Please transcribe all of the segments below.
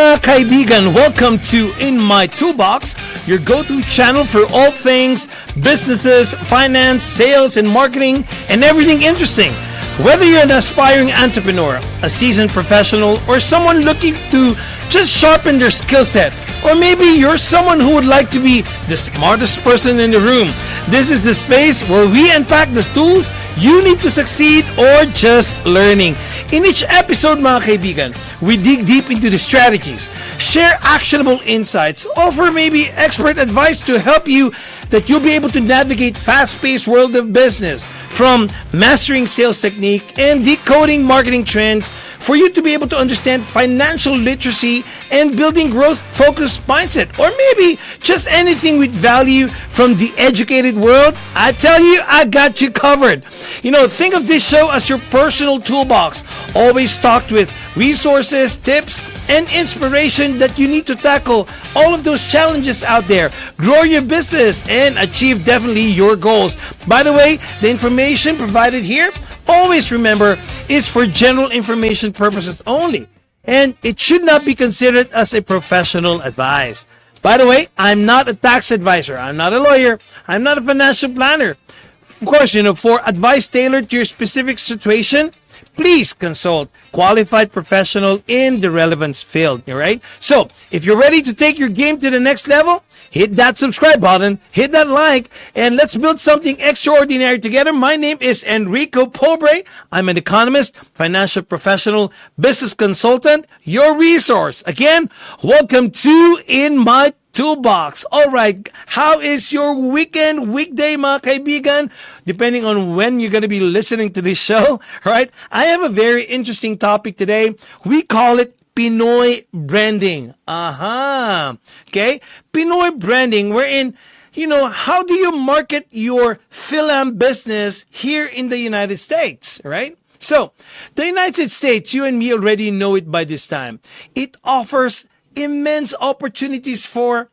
mga kaibigan! Welcome to In My Toolbox, your go-to channel for all things businesses, finance, sales, and marketing, and everything interesting. Whether you're an aspiring entrepreneur, a seasoned professional, or someone looking to just sharpen their skill set, or maybe you're someone who would like to be the smartest person in the room, this is the space where we unpack the tools you need to succeed or just learning. In each episode, mga kaibigan, we dig deep into the strategies, share actionable insights, offer maybe expert advice to help you that you'll be able to navigate fast-paced world of business, from mastering sales technique and decoding marketing trends for you to be able to understand financial literacy and building growth-focused mindset, or maybe just anything with value from the educated world. I tell you, I got you covered. Think of this show as your personal toolbox, always stocked with resources, tips, and inspiration that you need to tackle all of those challenges out there, grow your business, and achieve definitely your goals. By the way, the information provided here, always remember, is for general information purposes only, and it should not be considered as a professional advice. By the way, I'm not a tax advisor, I'm not a lawyer, I'm not a financial planner. Of course, for advice tailored to your specific situation, please consult qualified professional in the relevant field, all right? So, if you're ready to take your game to the next level, hit that subscribe button, hit that like, and let's build something extraordinary together. My name is Enrico Pobre. I'm an economist, financial professional, business consultant, your resource. Again, welcome to In My Toolbox. All right, how is your weekday, mga kaibigan? Depending on when you're going to be listening to this show, right? I have a very interesting topic today. We call it Pinoy Branding. Okay? Pinoy Branding, wherein, how do you market your Fil-Am business here in the United States, right? So, the United States, you and me already know it by this time. It offers immense opportunities for,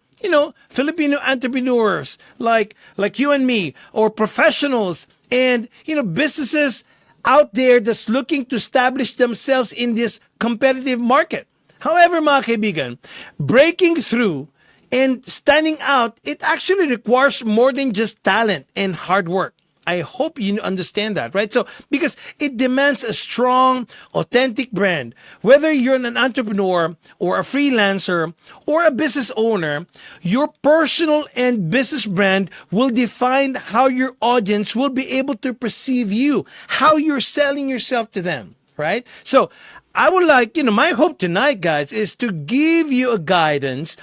Filipino entrepreneurs like you and me, or professionals and, businesses out there that's looking to establish themselves in this competitive market. However, mga kaibigan, breaking through and standing out, it actually requires more than just talent and hard work. I hope you understand that, right? So, because it demands a strong, authentic brand. Whether you're an entrepreneur or a freelancer or a business owner, your personal and business brand will define how your audience will be able to perceive you, how you're selling yourself to them, right? So, I would like, my hope tonight, guys, is to give you a guidance,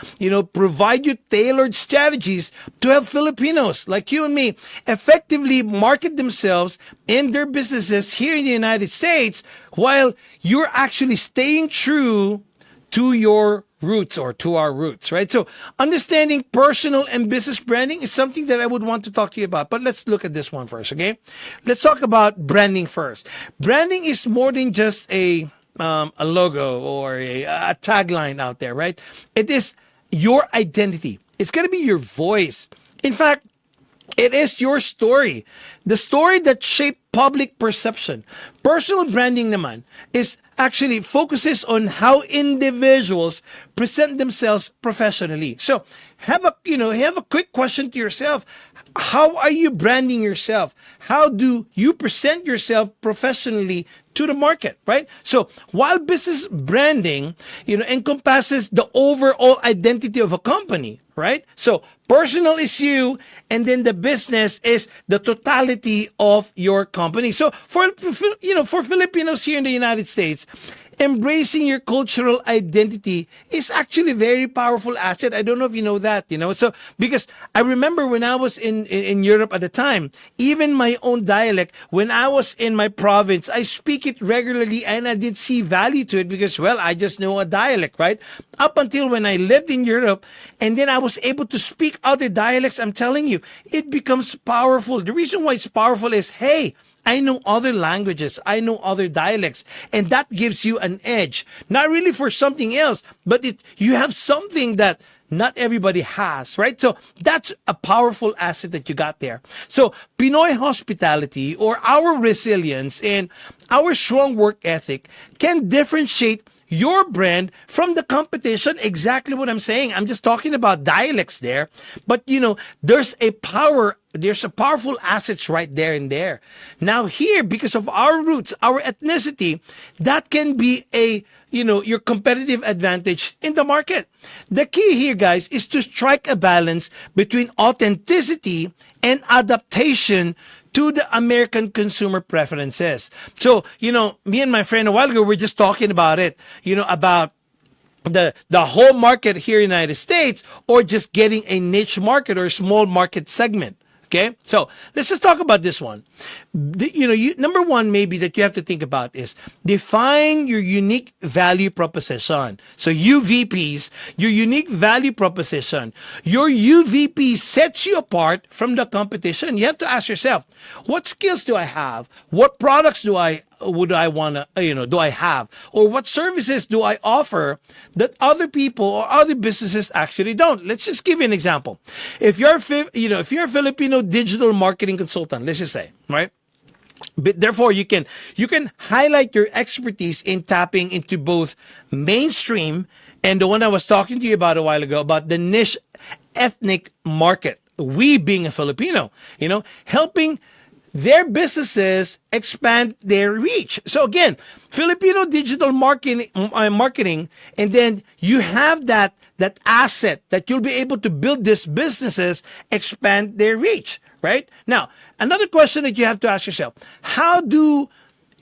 provide you tailored strategies to help Filipinos like you and me effectively market themselves and their businesses here in the United States while you're actually staying true to your roots, or to our roots, right? So understanding personal and business branding is something that I would want to talk to you about. But let's look at this one first, okay? Let's talk about branding first. Branding is more than just a logo or a tagline out there, right? It is your identity. It's going to be your voice. In fact, it is your story. The story that shaped public perception. Personal branding naman is actually focuses on how individuals present themselves professionally. So have a quick question to yourself. How are you branding yourself? How do you present yourself professionally to the market, right? So while business branding, encompasses the overall identity of a company, right? So personal is you, and then the business is the totality of your company. So for Filipinos here in the United States, embracing your cultural identity is actually a very powerful asset. I don't know if you know that, So, because I remember when I was in Europe at the time, even my own dialect, when I was in my province, I speak it regularly and I did see value to it because, well, I just know a dialect, right? Up until when I lived in Europe and then I was able to speak other dialects, I'm telling you, it becomes powerful. The reason why it's powerful is, hey, I know other languages, I know other dialects, and that gives you an edge. Not really for something else, but you have something that not everybody has, right? So that's a powerful asset that you got there. So Pinoy hospitality, or our resilience and our strong work ethic, can differentiate your brand from the competition. Exactly what I'm saying. I'm just talking about dialects there. But, there's a powerful assets right there and there. Now here, because of our roots, our ethnicity, that can be your competitive advantage in the market. The key here, guys, is to strike a balance between authenticity and adaptation to the American consumer preferences. So, me and my friend a while ago, we're just talking about it, about the whole market here in the United States, or just getting a niche market or a small market segment. Okay, so let's just talk about this one. Number one, maybe that you have to think about is define your unique value proposition. So UVPs, your unique value proposition. Your UVP sets you apart from the competition. You have to ask yourself, what skills do I have? What products do I have? Or what services do I offer that other people or other businesses actually don't? Let's just give you an example. If you're a Filipino digital marketing consultant, let's just say, right? But therefore, you can highlight your expertise in tapping into both mainstream and the one I was talking to you about a while ago, about the niche ethnic market. We being a Filipino, helping their businesses expand their reach. So again, Filipino digital marketing, and then you have that asset that you'll be able to build these businesses, expand their reach, right? Now, another question that you have to ask yourself, how do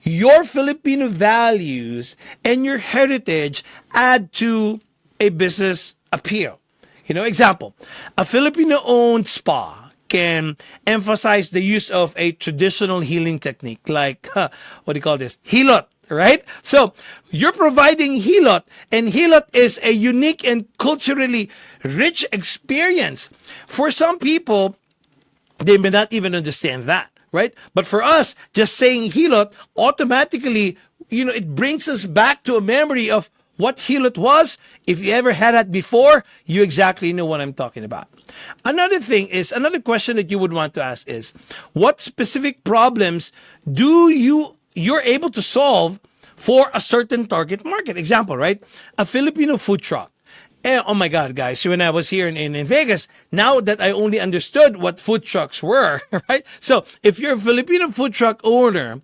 your Filipino values and your heritage add to a business appeal? Example, a Filipino-owned spa can emphasize the use of a traditional healing technique like, what do you call this? Hilot, right? So you're providing hilot, and hilot is a unique and culturally rich experience. For some people, they may not even understand that, right? But for us, just saying hilot automatically, it brings us back to a memory of what hilot was. If you ever had that before, you exactly know what I'm talking about. Another question that you would want to ask is, what specific problems you're able to solve for a certain target market? Example, right? A Filipino food truck. Oh my God, guys, when I was here in Vegas, now that I only understood what food trucks were, right? So if you're a Filipino food truck owner,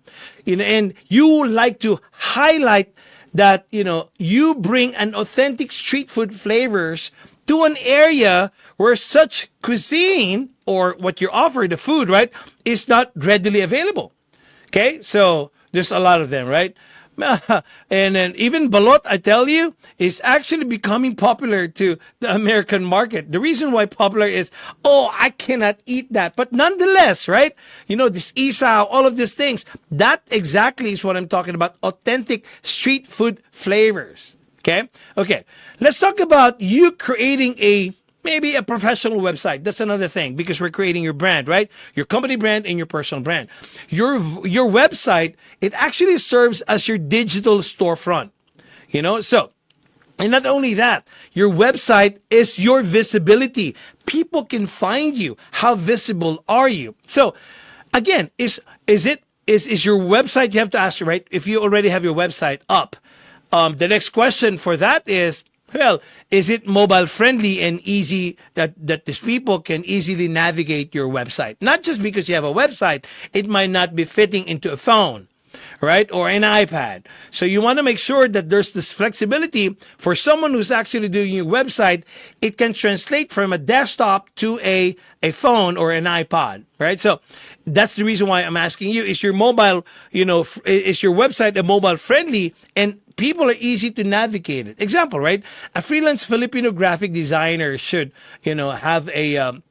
and you would like to highlight that, you bring an authentic street food flavors to an area where such cuisine, or what you offer, the food, right, is not readily available. Okay, so there's a lot of them, right? And then even balot, I tell you, is actually becoming popular to the American market. The reason why popular is, I cannot eat that. But nonetheless, right? This isaw, all of these things, that exactly is what I'm talking about. Authentic street food flavors. Okay. Let's talk about you creating maybe a professional website. That's another thing, because we're creating your brand, right? Your company brand and your personal brand. Your website, it actually serves as your digital storefront. So, and not only that, your website is your visibility. People can find you. How visible are you? So, again, is your website, you have to ask, right? If you already have your website up, the next question for that is, well, is it mobile friendly and easy that these people can easily navigate your website? Not just because you have a website, it might not be fitting into a phone, right? Or an iPad. So you want to make sure that there's this flexibility for someone who's actually doing your website. It can translate from a desktop to a phone or an iPod, right? So that's the reason why I'm asking you, is your mobile, is your website a mobile friendly and people are easy to navigate it? Example, right? A freelance Filipino graphic designer should, have a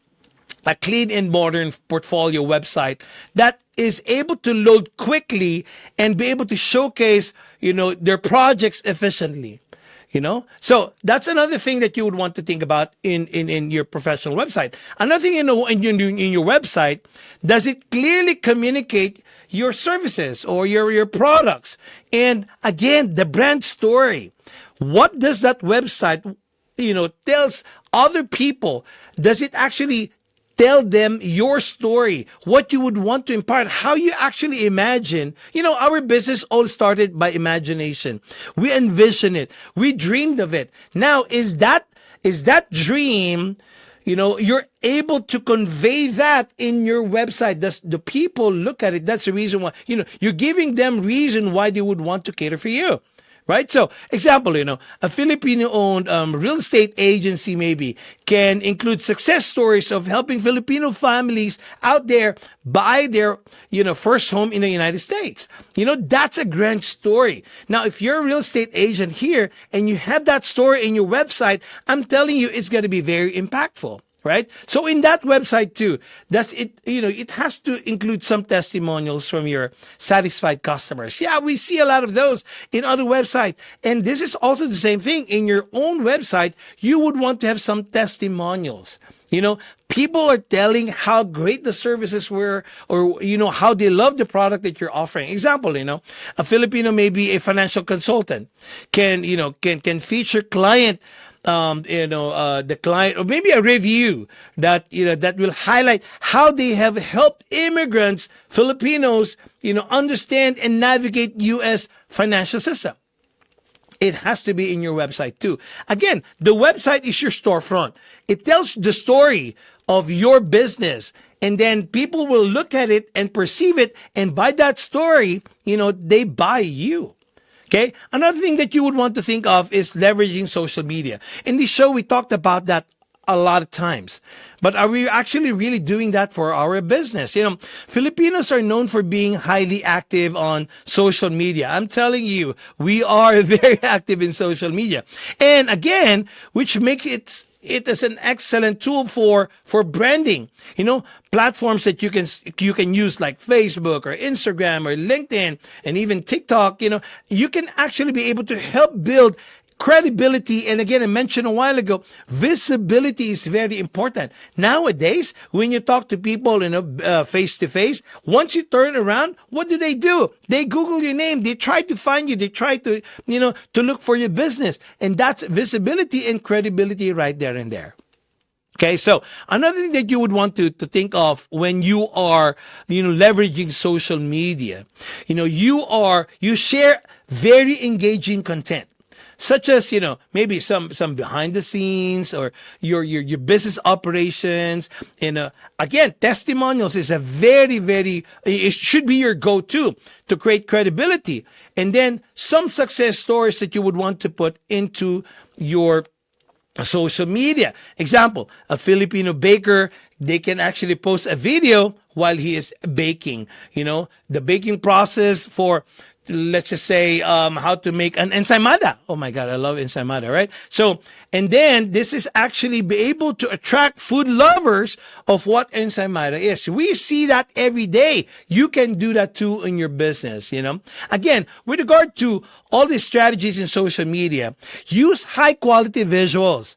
clean and modern portfolio website that is able to load quickly and be able to showcase, their projects efficiently. So that's another thing that you would want to think about in your professional website. Another thing, in your website, does it clearly communicate your services or your products? And again, the brand story. What does that website, tells other people? Does it actually tell them your story, what you would want to impart, how you actually imagine. Our business all started by imagination. We envisioned it. We dreamed of it. Now, is that dream, you're able to convey that in your website. Does the people look at it? That's the reason why, you're giving them reason why they would want to cater for you. Right? So, example, a Filipino-owned real estate agency maybe can include success stories of helping Filipino families out there buy their, first home in the United States. That's a grand story. Now, if you're a real estate agent here and you have that story in your website, I'm telling you, it's going to be very impactful. Right? So in that website too, it has to include some testimonials from your satisfied customers. Yeah, we see a lot of those in other websites. And this is also the same thing. In your own website, you would want to have some testimonials. People are telling how great the services were, or, how they love the product that you're offering. Example, a Filipino, maybe a financial consultant can feature client the client, or maybe a review that will highlight how they have helped immigrants, Filipinos, understand and navigate U.S. financial system. It has to be in your website too. Again, the website is your storefront. It tells the story of your business, and then people will look at it and perceive it, and by that story, they buy you. Okay. Another thing that you would want to think of is leveraging social media. In this show, we talked about that a lot of times. But are we actually really doing that for our business? Filipinos are known for being highly active on social media. I'm telling you, we are very active in social media. And again, which makes it is an excellent tool for branding. Platforms that you can use like Facebook or Instagram or LinkedIn and even TikTok. You can actually be able to help build credibility. And again, I mentioned a while ago, visibility is very important. Nowadays, when you talk to people, face to face, once you turn around, what do? They Google your name. They try to find you. They try to, to look for your business. And that's visibility and credibility right there and there. Okay, so another thing that you would want to think of when you are, leveraging social media, you share very engaging content. Such as, maybe some behind the scenes or your business operations. And again, testimonials is a very, very, it should be your go-to to create credibility. And then some success stories that you would want to put into your social media. Example, a Filipino baker, they can actually post a video while he is baking. The baking process for, let's just say, how to make an ensaimada. Oh my God, I love ensaimada, right? So, and then this is actually be able to attract food lovers of what ensaimada is. We see that every day. You can do that too in your business, Again, with regard to all these strategies in social media, use high quality visuals.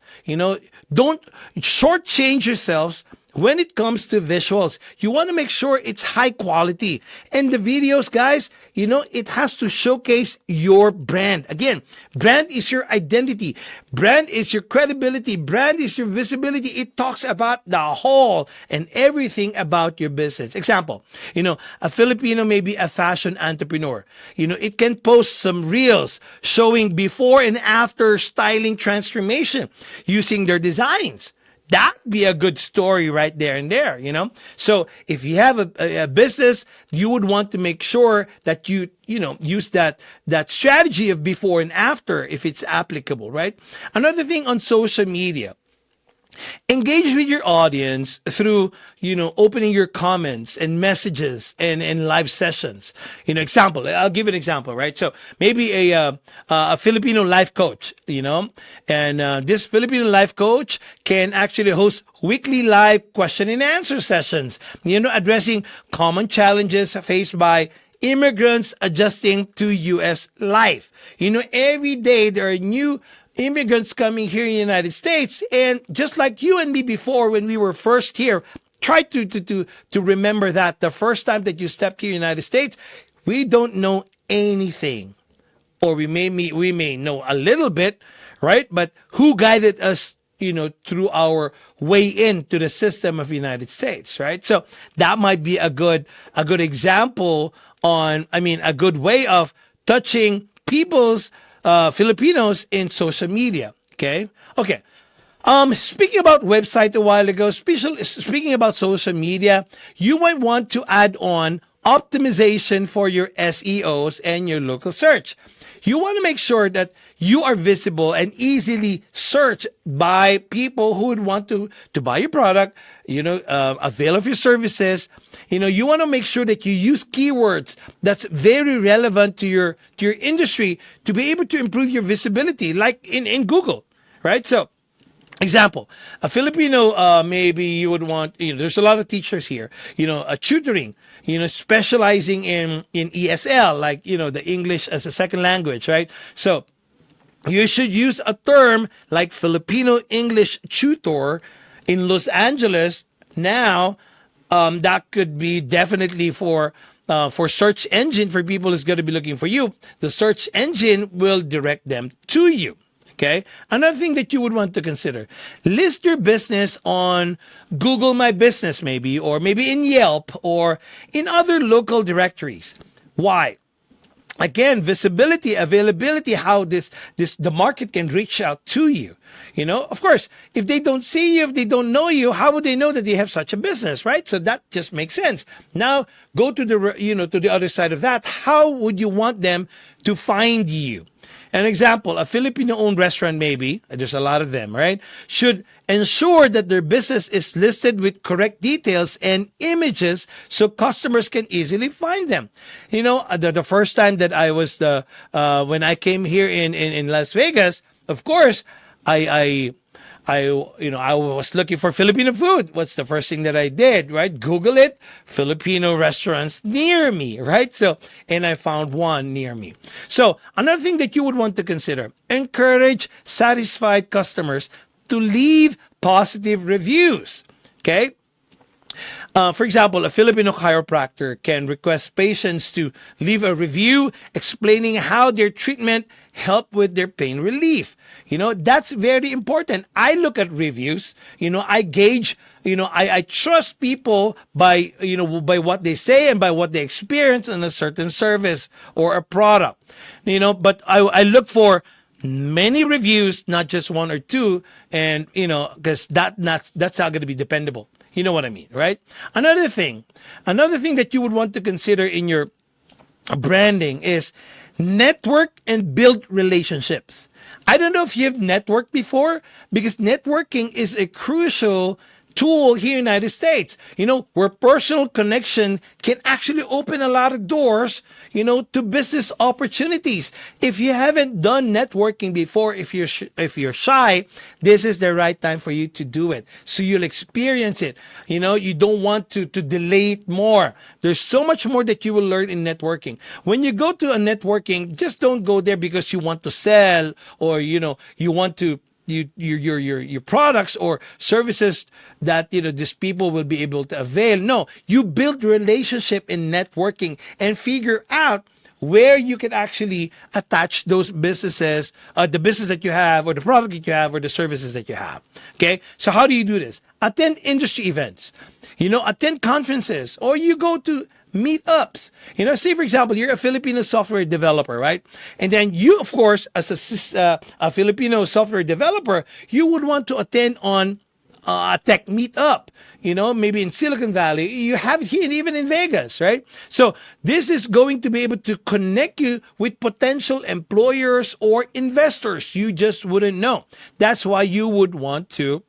Don't shortchange yourselves. When it comes to visuals, you want to make sure it's high quality. And the videos, guys, it has to showcase your brand. Again, brand is your identity. Brand is your credibility. Brand is your visibility. It talks about the whole and everything about your business. Example, a Filipino may be a fashion entrepreneur. It can post some reels showing before and after styling transformation using their designs. That'd be a good story right there and there, So if you have a business, you would want to make sure that you use that strategy of before and after if it's applicable, right? Another thing on social media, engage with your audience through, opening your comments and messages and live sessions. Example, I'll give an example, right? So maybe a Filipino life coach, and this Filipino life coach can actually host weekly live question and answer sessions, addressing common challenges faced by immigrants adjusting to U.S. life. Every day there are new immigrants coming here in the United States, and just like you and me before when we were first here, try to remember that the first time that you stepped here in the United States, we don't know anything, or we may know a little bit, right? But who guided us through our way into the system of the United States, right? So that might be a good example a good way of touching people's Filipinos in social media. Okay. Speaking about website a while ago, speaking about social media, you might want to add on optimization for your SEOs and your local search. You want to make sure that you are visible and easily searched by people who would want to buy your product, avail of your services. You want to make sure that you use keywords that's very relevant to your industry to be able to improve your visibility, like in Google, right? So, example, a Filipino, maybe you would want, there's a lot of teachers here, a tutoring, specializing in ESL, like, the English as a second language, right? So you should use a term like Filipino English tutor in Los Angeles. Now, that could be definitely for search engine, for people who's going to be looking for you. The search engine will direct them to you. Okay. Another thing that you would want to consider, list your business on Google My Business, maybe, or maybe in Yelp or in other local directories. Why? Again, visibility, availability, how the market can reach out to you. Of course, if they don't see you, if they don't know you, how would they know that you have such a business, right? So that just makes sense. Now, go to the other side of that. How would you want them to find you? An example, a Filipino-owned restaurant, maybe, there's a lot of them, right, should ensure that their business is listed with correct details and images so customers can easily find them. The first time that I was when I came here in Las Vegas, of course, I was looking for Filipino food. What's the first thing that I did, right? Google it, Filipino restaurants near me, right? So, and I found one near me. So, another thing that you would want to consider, encourage satisfied customers to leave positive reviews, okay? For example, a Filipino chiropractor can request patients to leave a review explaining how their treatment helped with their pain relief. That's very important. I look at reviews, I gauge, I trust people by what they say and by what they experience in a certain service or a product, but I look for many reviews, not just one or two, and, because that's not going to be dependable. You know what I mean, right? Another thing that you would want to consider in your branding is network and build relationships. I don't know if you've networked before, because networking is a crucial tool here in the United States, where personal connection can actually open a lot of doors, to business opportunities. If you haven't done networking before, if you're shy, this is the right time for you to do it. So you'll experience it. You don't want to delay it more. There's so much more that you will learn in networking. When you go to a networking, just don't go there because you want to sell, or, you want to your products or services that these people will be able to avail. No, you build relationship in networking and figure out where you can actually attach those businesses, the business that you have, or the product that you have, or the services that you have. Okay, so how do you do this? Attend industry events, attend conferences, or you go to meetups. Say for example, you're a Filipino software developer, right? And then you, of course, as a Filipino software developer, you would want to attend on a tech meetup, maybe in Silicon Valley. You have it here, even in Vegas, right? So this is going to be able to connect you with potential employers or investors. You just wouldn't know. That's why you would want to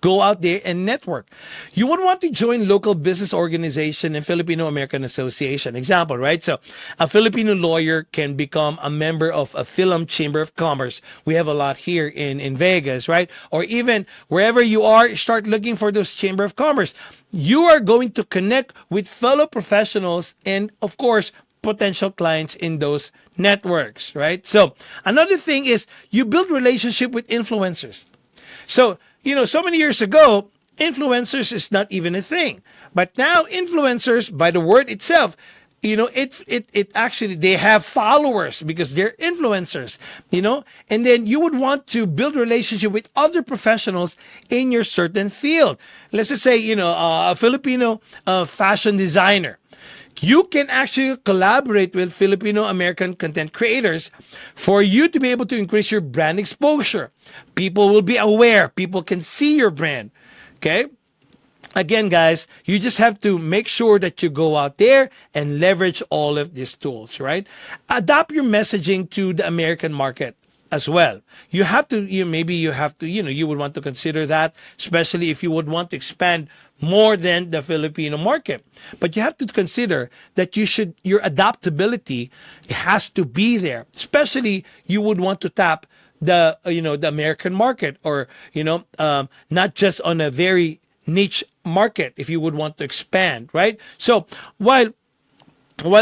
go out there and network. You would want to join local business organization and Filipino American Association. Example, right? So a Filipino lawyer can become a member of a Fil-Am Chamber of Commerce. We have a lot here in Vegas, right? Or even wherever you are, start looking for those Chamber of Commerce. You are going to connect with fellow professionals and, of course, potential clients in those networks, right? So another thing is you build relationship with influencers. So, so many years ago, influencers is not even a thing. But now influencers, by the word itself, it actually, they have followers because they're influencers, and then you would want to build relationship with other professionals in your certain field. Let's just say, a Filipino fashion designer. You can actually collaborate with Filipino American content creators for you to be able to increase your brand exposure. People will be aware. People can see your brand. Okay? Again, guys, you just have to make sure that you go out there and leverage all of these tools, right? Adapt your messaging to the American market as well. You have to, you would want to consider that, especially if you would want to expand more than the Filipino market. But you have to consider that your adaptability has to be there, especially you would want to tap the American market, or, not just on a very niche market if you would want to expand, right? So while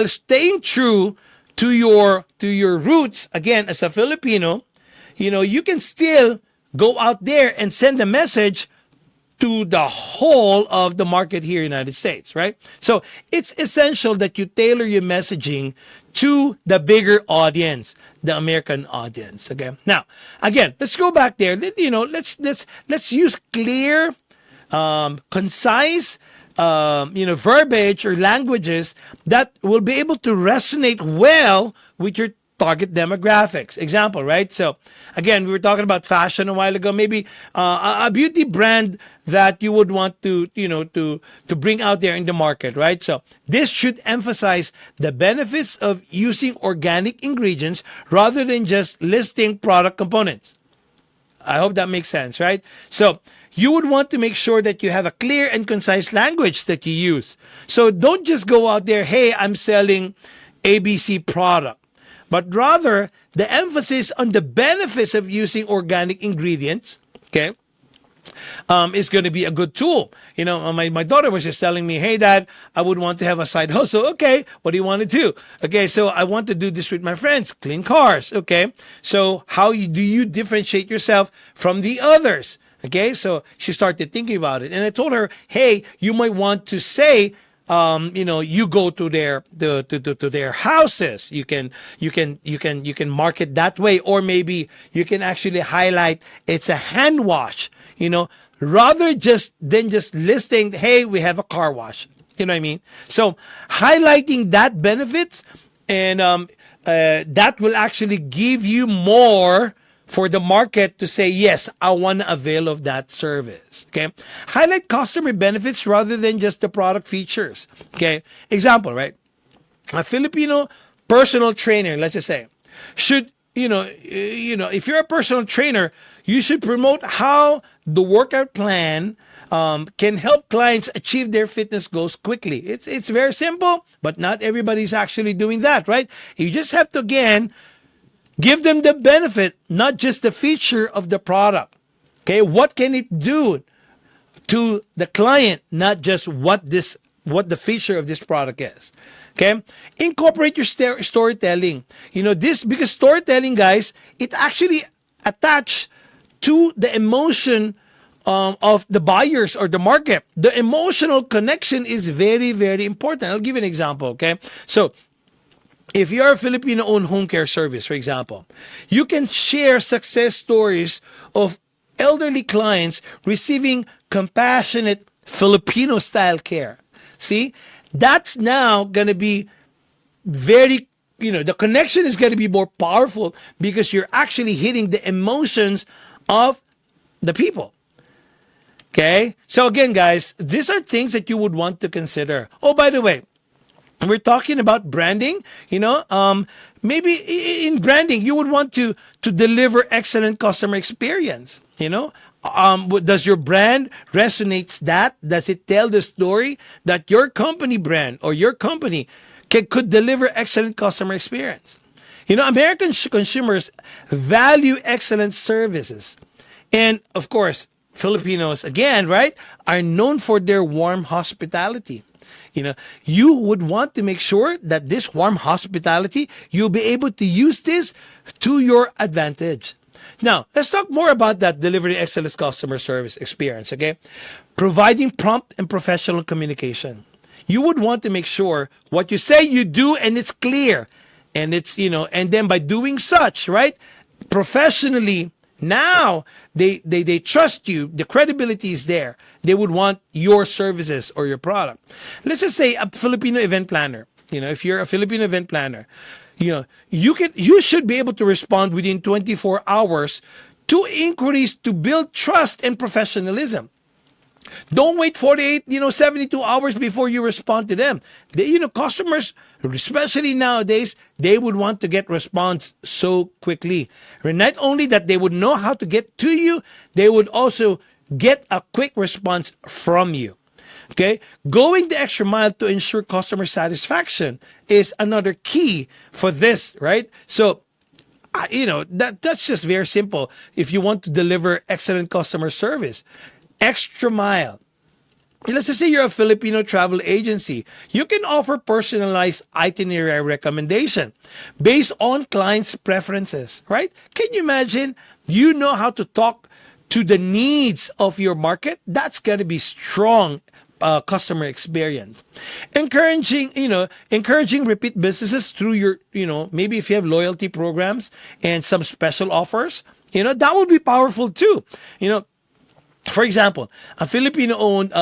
staying true to your roots, again, as a Filipino, you can still go out there and send a message to the whole of the market here in the United States, right? So it's essential that you tailor your messaging to the bigger audience, the American audience. Okay. Now, again, let's go back there. Let's use clear, concise, verbiage or languages that will be able to resonate well with your target demographics. Example, right? So again, we were talking about fashion a while ago. Maybe a beauty brand that you would want to bring out there in the market, right? So this should emphasize the benefits of using organic ingredients rather than just listing product components. I hope that makes sense, right? So you would want to make sure that you have a clear and concise language that you use. So don't just go out there, hey, I'm selling ABC product. But rather, the emphasis on the benefits of using organic ingredients, okay, is going to be a good tool. My daughter was just telling me, hey, Dad, I would want to have a side hustle. Okay, what do you want to do? Okay, so I want to do this with my friends, clean cars. Okay, so how do you differentiate yourself from the others? Okay, so she started thinking about it. And I told her, hey, you might want to say, you go to their houses. You can market that way, or maybe you can actually highlight it's a hand wash, rather than just listing, hey, we have a car wash. You know what I mean? So highlighting that benefits, and that will actually give you more for the market to say, yes, I want to avail of that service. Okay. Highlight customer benefits rather than just the product features. Okay. Example, right? A Filipino personal trainer, let's just say, should, if you're a personal trainer, you should promote how the workout plan can help clients achieve their fitness goals quickly. It's very simple, but not everybody's actually doing that, right? You just have to, again, give them the benefit, not just the feature of the product. Okay, what can it do to the client, not just what the feature of this product is. Okay, incorporate your storytelling. This, because storytelling, guys, it actually attached to the emotion of the buyers or the market. The emotional connection is very, very important. I'll give you an example. Okay, so if you're a Filipino-owned home care service, for example, you can share success stories of elderly clients receiving compassionate Filipino-style care. See, that's now going to be very, the connection is going to be more powerful because you're actually hitting the emotions of the people. Okay? So again, guys, these are things that you would want to consider. Oh, by the way, we're talking about branding, maybe in branding, you would want to deliver excellent customer experience, does your brand resonates that? Does it tell the story that your company brand or your company could deliver excellent customer experience? American consumers value excellent services. And of course, Filipinos, again, right, are known for their warm hospitality. You would want to make sure that this warm hospitality, you'll be able to use this to your advantage. Now, let's talk more about that delivering excellent customer service experience, okay? Providing prompt and professional communication. you would want to make sure what you say you do and it's clear. And it's, and then by doing such, right, professionally, now they trust you. The credibility is there. They would want your services or your product. Let's just say a Filipino event planner. If you're a Filipino event planner, you should be able to respond within 24 hours to inquiries to build trust and professionalism. Don't wait 48, 72 hours before you respond to them. Customers, especially nowadays, they would want to get response so quickly. Not only that they would know how to get to you, they would also get a quick response from you. Okay? Going the extra mile to ensure customer satisfaction is another key for this, right? So, that's just very simple. If you want to deliver excellent customer service, extra mile. Let's just say you're a Filipino travel agency. You can offer personalized itinerary recommendation based on clients' preferences, right? Can you imagine? You know how to talk to the needs of your market. That's going to be strong customer experience. Encouraging repeat businesses through your, maybe if you have loyalty programs and some special offers, that would be powerful too. For example, a Filipino-owned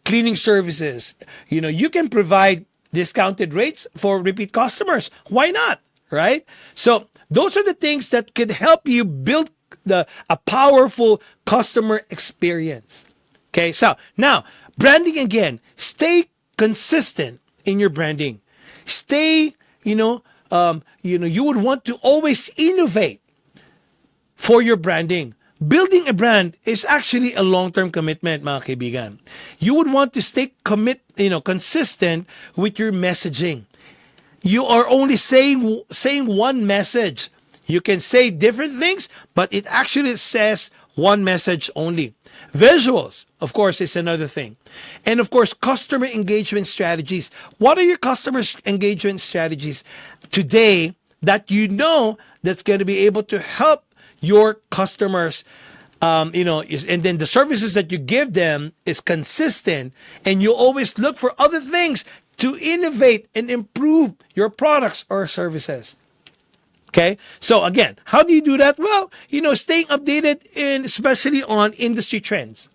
cleaning services, you can provide discounted rates for repeat customers. Why not, right? So those are the things that could help you build a powerful customer experience. Okay, so now branding again. Stay consistent in your branding. Stay, you would want to always innovate for your branding. Building a brand is actually a long-term commitment, mga kaibigan. You would want to stay consistent with your messaging. You are only saying one message. You can say different things, but it actually says one message only. Visuals, of course, is another thing. And of course, customer engagement strategies. What are your customer engagement strategies today that that's going to be able to help your customers, and then the services that you give them is consistent, and you always look for other things to innovate and improve your products or services. Okay, so again, how do you do that? Well, staying updated especially on industry trends.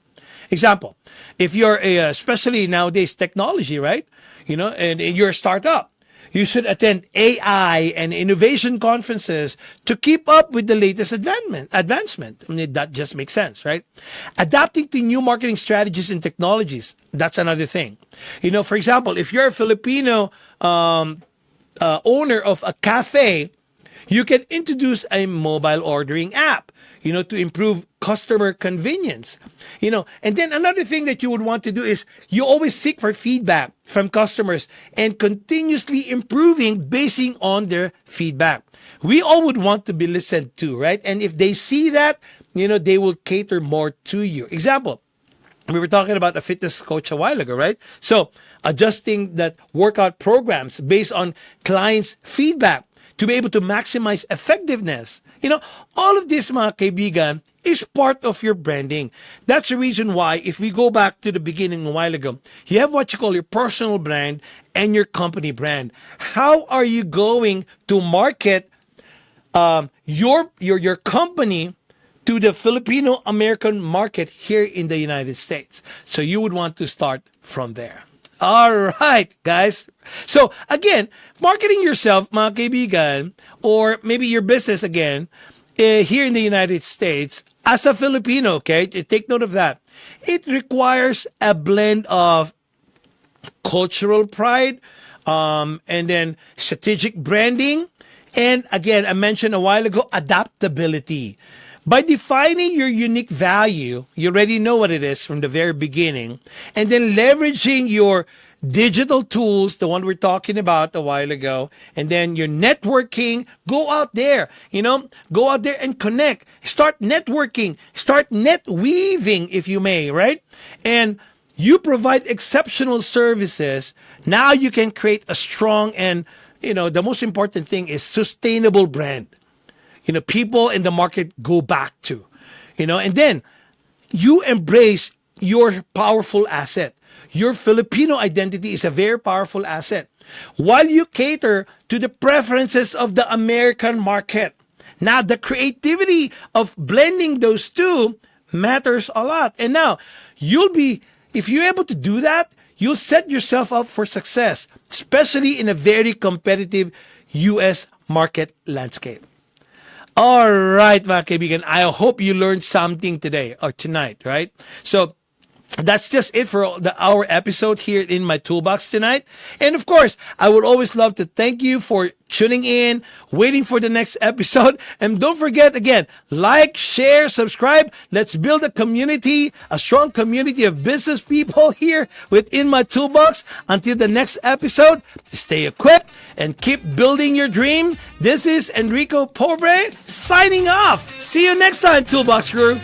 Example, if you're especially nowadays technology, right? And you're a startup, you should attend AI and innovation conferences to keep up with the latest advancement. That just makes sense, right? Adapting to new marketing strategies and technologies. That's another thing. For example, if you're a Filipino owner of a cafe, you can introduce a mobile ordering app, to improve customer convenience. And then another thing that you would want to do is you always seek for feedback from customers and continuously improving basing on their feedback. We all would want to be listened to, right? And if they see that, they will cater more to you. Example, we were talking about a fitness coach a while ago, right? So adjusting that workout programs based on clients' feedback to be able to maximize effectiveness. All of this, mga kaibigan, is part of your branding. That's the reason why, if we go back to the beginning a while ago, you have what you call your personal brand and your company brand. How are you going to market your company to the Filipino American market here in the United States? So you would want to start from there. All right, guys. So again, marketing yourself, mga kaibigan, or maybe your business again, here in the United States, as a Filipino, okay, take note of that. It requires a blend of cultural pride, and then strategic branding, and again, I mentioned a while ago, adaptability. By defining your unique value, you already know what it is from the very beginning, and then leveraging your digital tools, the one we're talking about a while ago, and then your networking, go out there and connect. Start networking, start net weaving, if you may, right? And you provide exceptional services. Now you can create a strong and, the most important thing is sustainable brand. People in the market go back to, and then you embrace, your powerful asset. Your Filipino identity is a very powerful asset. While you cater to the preferences of the American market. Now, the creativity of blending those two matters a lot. And now, if you're able to do that, you'll set yourself up for success, especially in a very competitive U.S. market landscape. All right, mga kaibigan, I hope you learned something today or tonight, right? So, that's just it for our episode here in my toolbox tonight. And of course, I would always love to thank you for tuning in, waiting for the next episode. And don't forget, again, like, share, subscribe. Let's build a community, a strong community of business people here within my toolbox. Until the next episode, stay equipped and keep building your dream. This is Enrico Pobre signing off. See you next time, Toolbox Crew.